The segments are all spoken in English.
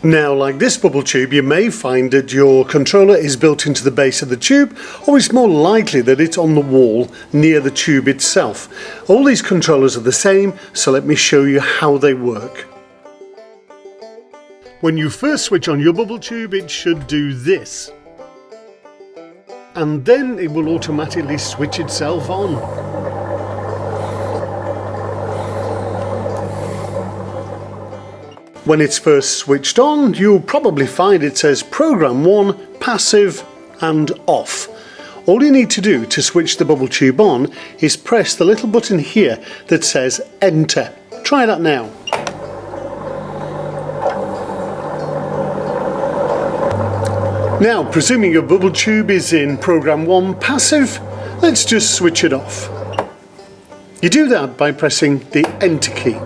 Now, like this bubble tube, you may find that your controller is built into the base of the tube, or it's more likely that it's on the wall near the tube itself. All these controllers are the same, so let me show you how they work. When you first switch on your bubble tube, it should do this. And then it will automatically switch itself on. When it's first switched on, you'll probably find it says Program 1, Passive and Off. All you need to do to switch the bubble tube on is press the little button here that says Enter. Try that now. Now, presuming your bubble tube is in Program 1, Passive, let's just switch it off. You do that by pressing the Enter key.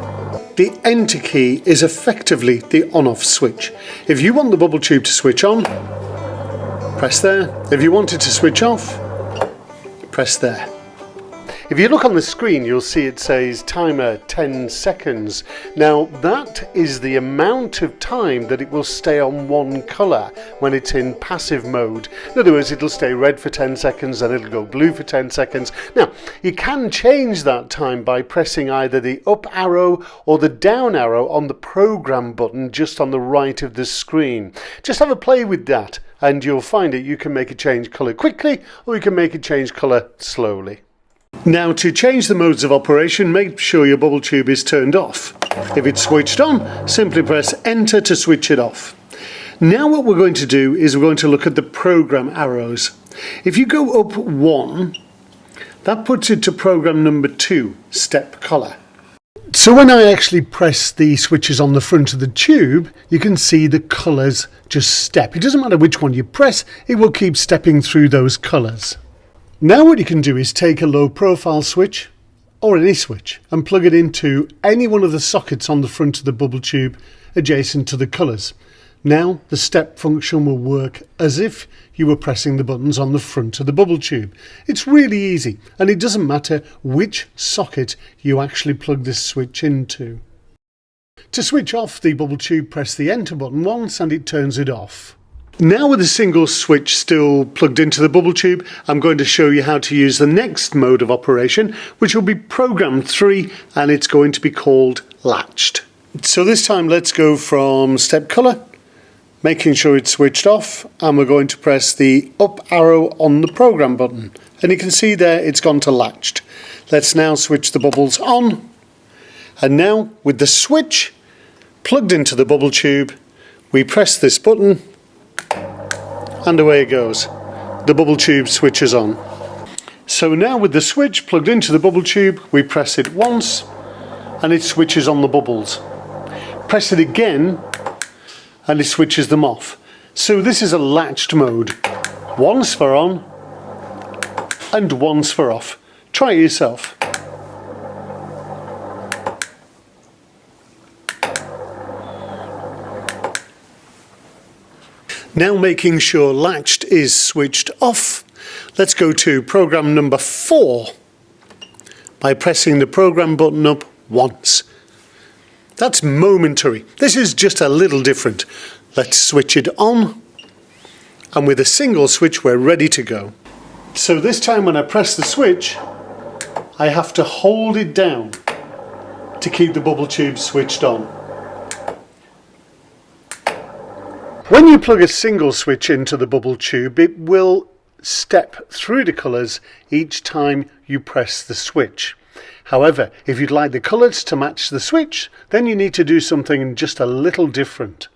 The Enter key is effectively the on-off switch. If you want the bubble tube to switch on, press there. If you want it to switch off, press there. If you look on the screen, you'll see it says timer 10 seconds. Now that is the amount of time that it will stay on one colour when it's in passive mode. In other words, it'll stay red for 10 seconds and it'll go blue for 10 seconds. Now, you can change that time by pressing either the up arrow or the down arrow on the program button just on the right of the screen. Just have a play with that and you'll find that you can make it change colour quickly or you can make it change colour slowly. Now, to change the modes of operation, make sure your bubble tube is turned off. If it's switched on, simply press Enter to switch it off. Now what we're going to do is we're going to look at the program arrows. If you go up 1, that puts it to program number 2, step colour. So when I actually press the switches on the front of the tube, you can see the colours just step. It doesn't matter which one you press, it will keep stepping through those colours. Now what you can do is take a low profile switch or any switch and plug it into any one of the sockets on the front of the bubble tube adjacent to the colours. Now the step function will work as if you were pressing the buttons on the front of the bubble tube. It's really easy and it doesn't matter which socket you actually plug this switch into. To switch off the bubble tube, press the Enter button once and it turns it off. Now with a single switch still plugged into the bubble tube, I'm going to show you how to use the next mode of operation, which will be Program 3, and it's going to be called Latched. So this time let's go from step colour, making sure it's switched off, and we're going to press the up arrow on the program button. And you can see there it's gone to Latched. Let's now switch the bubbles on. And now with the switch plugged into the bubble tube, we press this button, and away it goes. The bubble tube switches on. So now with the switch plugged into the bubble tube, we press it once and it switches on the bubbles. Press it again and it switches them off. So this is a latched mode. Once for on and once for off. Try it yourself. Now making sure Latched is switched off, let's go to program number 4 by pressing the program button up once. That's momentary. This is just a little different. Let's switch it on, and with a single switch we're ready to go. So this time when I press the switch, I have to hold it down to keep the bubble tube switched on. When you plug a single switch into the bubble tube, it will step through the colours each time you press the switch. However, if you'd like the colours to match the switch, then you need to do something just a little different.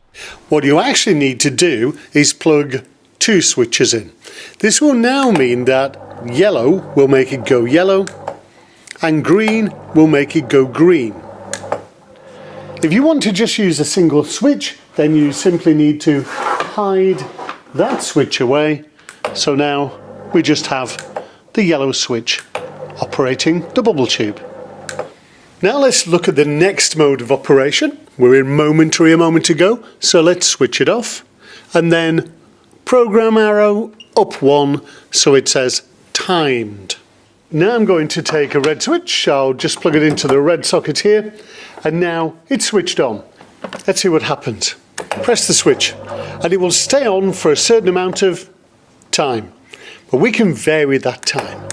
What you actually need to do is plug 2 switches in. This will now mean that yellow will make it go yellow and green will make it go green. If you want to just use a single switch, then you simply need to hide that switch away. So now we just have the yellow switch operating the bubble tube. Now let's look at the next mode of operation. We're in momentary a moment ago, so let's switch it off. And then program arrow up 1, so it says timed. Now I'm going to take a red switch. I'll just plug it into the red socket here. And now it's switched on. Let's see what happens. press the switch and it will stay on for a certain amount of time, but we can vary that time.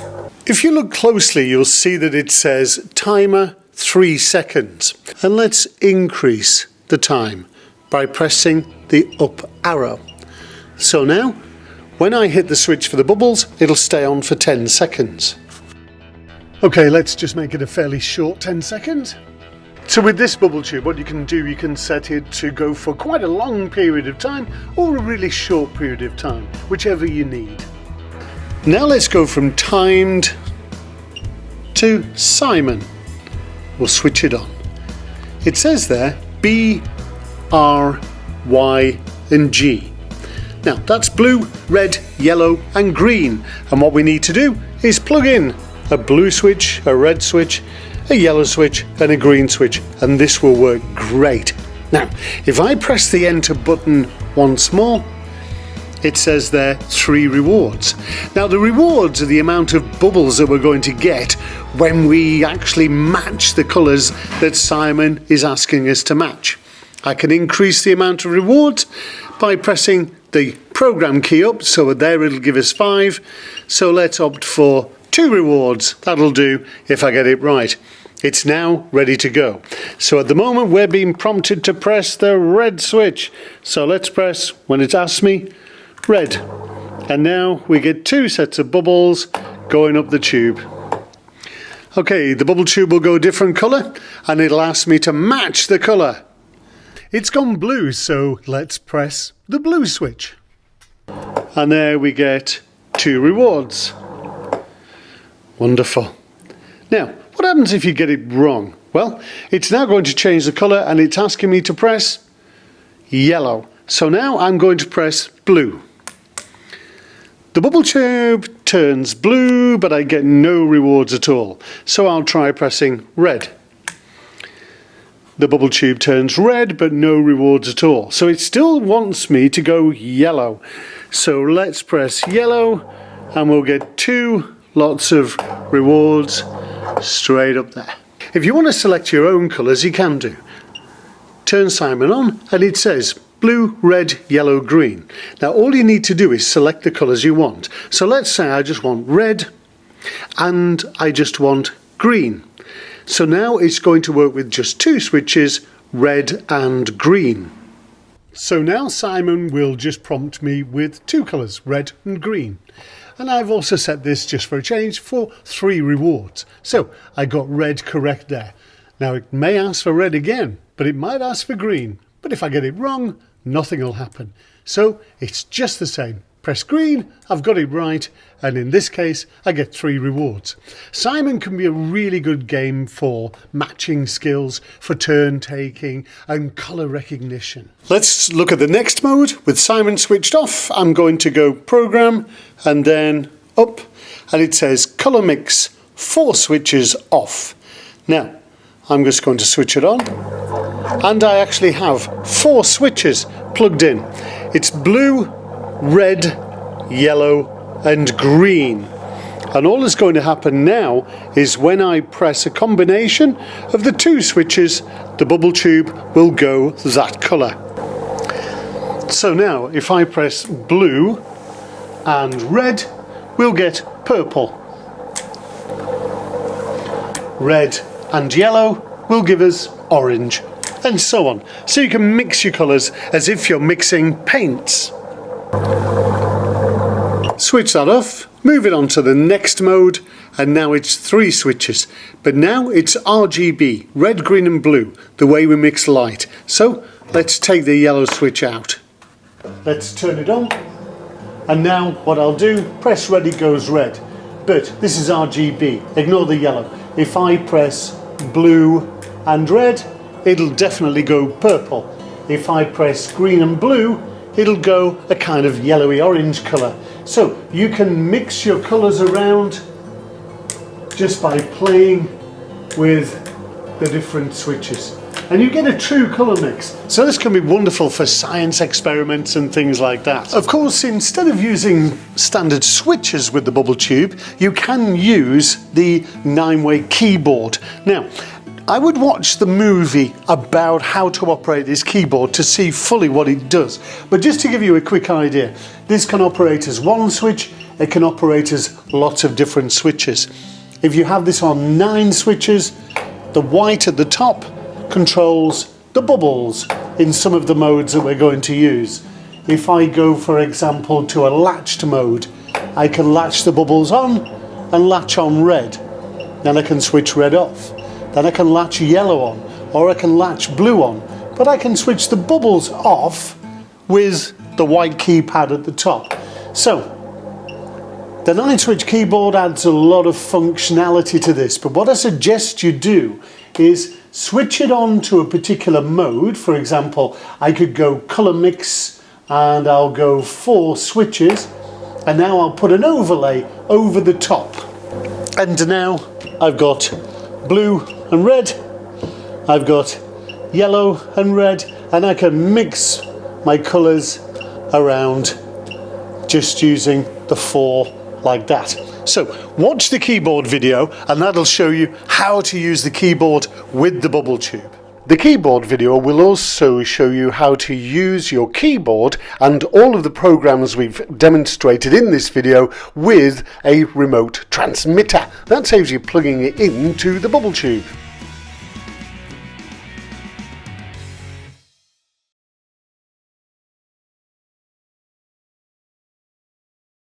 If you look closely, you'll see that it says timer 3 seconds, and let's increase the time by pressing the up arrow. So now when I hit the switch for the bubbles, it'll stay on for 10 seconds. Okay, let's just make it a fairly short 10 seconds. So with this bubble tube, what you can do, you can set it to go for quite a long period of time or a really short period of time, whichever you need. Now let's go from timed to Simon. We'll switch it on. It says there B, R, Y and G. Now that's blue, red, yellow and green, and what we need to do is plug in a blue switch, a red switch, a yellow switch and a green switch, and this will work great. Now if I press the enter button once more, it says there 3 rewards. Now the rewards are the amount of bubbles that we're going to get when we actually match the colours that Simon is asking us to match. I can increase the amount of rewards by pressing the program key up, so there it'll give us 5. So let's opt for 2 rewards. That'll do if I get it right. It's now ready to go. So at the moment we're being prompted to press the red switch. So let's press, when it asks me, red. And now we get 2 sets of bubbles going up the tube. Okay, the bubble tube will go a different colour and it'll ask me to match the colour. It's gone blue, so let's press the blue switch. And there we get 2 rewards. Wonderful. Now, what happens if you get it wrong? Well, it's now going to change the colour and it's asking me to press yellow. So now I'm going to press blue. The bubble tube turns blue, but I get no rewards at all. So I'll try pressing red. The bubble tube turns red, but no rewards at all. So it still wants me to go yellow. So let's press yellow and we'll get 2 lots of rewards straight up there. If you want to select your own colours, you can do. Turn Simon on and it says blue, red, yellow, green. Now all you need to do is select the colours you want. So let's say I just want red and I just want green. So now it's going to work with just 2 switches, red and green. So now Simon will just prompt me with 2 colours, red and green. And I've also set this, just for a change, for 3 rewards. So I got red correct there. Now it may ask for red again, but it might ask for green. But if I get it wrong, nothing will happen. So it's just the same. Press green, I've got it right, and in this case I get 3 rewards. Simon can be a really good game for matching skills, for turn taking and colour recognition. Let's look at the next mode. With Simon switched off, I'm going to go program and then up, and it says colour mix 4 switches off. Now I'm just going to switch it on, and I actually have 4 switches plugged in. It's blue, red, yellow and green, and all that's going to happen now is when I press a combination of the 2 switches, the bubble tube will go that colour. So now if I press blue and red, we'll get purple. Red and yellow will give us orange, and so on. So you can mix your colours as if you're mixing paints. Switch that off, move it on to the next mode, and now it's 3 switches. But now it's RGB, red, green and blue, the way we mix light. So let's take the yellow switch out. Let's turn it on, and now what I'll do, press red, it goes red. But this is RGB, ignore the yellow. If I press blue and red, it'll definitely go purple. If I press green and blue, it'll go a kind of yellowy orange colour. So you can mix your colours around just by playing with the different switches, and you get a true colour mix. So this can be wonderful for science experiments and things like that. Of course, instead of using standard switches with the bubble tube, you can use the 9-way keyboard. Now, I would watch the movie about how to operate this keyboard to see fully what it does. But just to give you a quick idea, this can operate as one switch, it can operate as lots of different switches. If you have this on 9 switches, the white at the top controls the bubbles in some of the modes that we're going to use. If I go, for example, to a latched mode, I can latch the bubbles on and latch on red. Then I can switch red off. Then I can latch yellow on, or I can latch blue on, but I can switch the bubbles off with the white keypad at the top. So, the 9-switch keyboard adds a lot of functionality to this, but what I suggest you do is switch it on to a particular mode. For example, I could go color mix, and I'll go 4 switches, and now I'll put an overlay over the top. And now I've got blue and red, I've got yellow and red, and I can mix my colours around just using the 4 like that. So watch the keyboard video and that'll show you how to use the keyboard with the bubble tube. The keyboard video will also show you how to use your keyboard and all of the programs we've demonstrated in this video with a remote transmitter. That saves you plugging it into the bubble tube.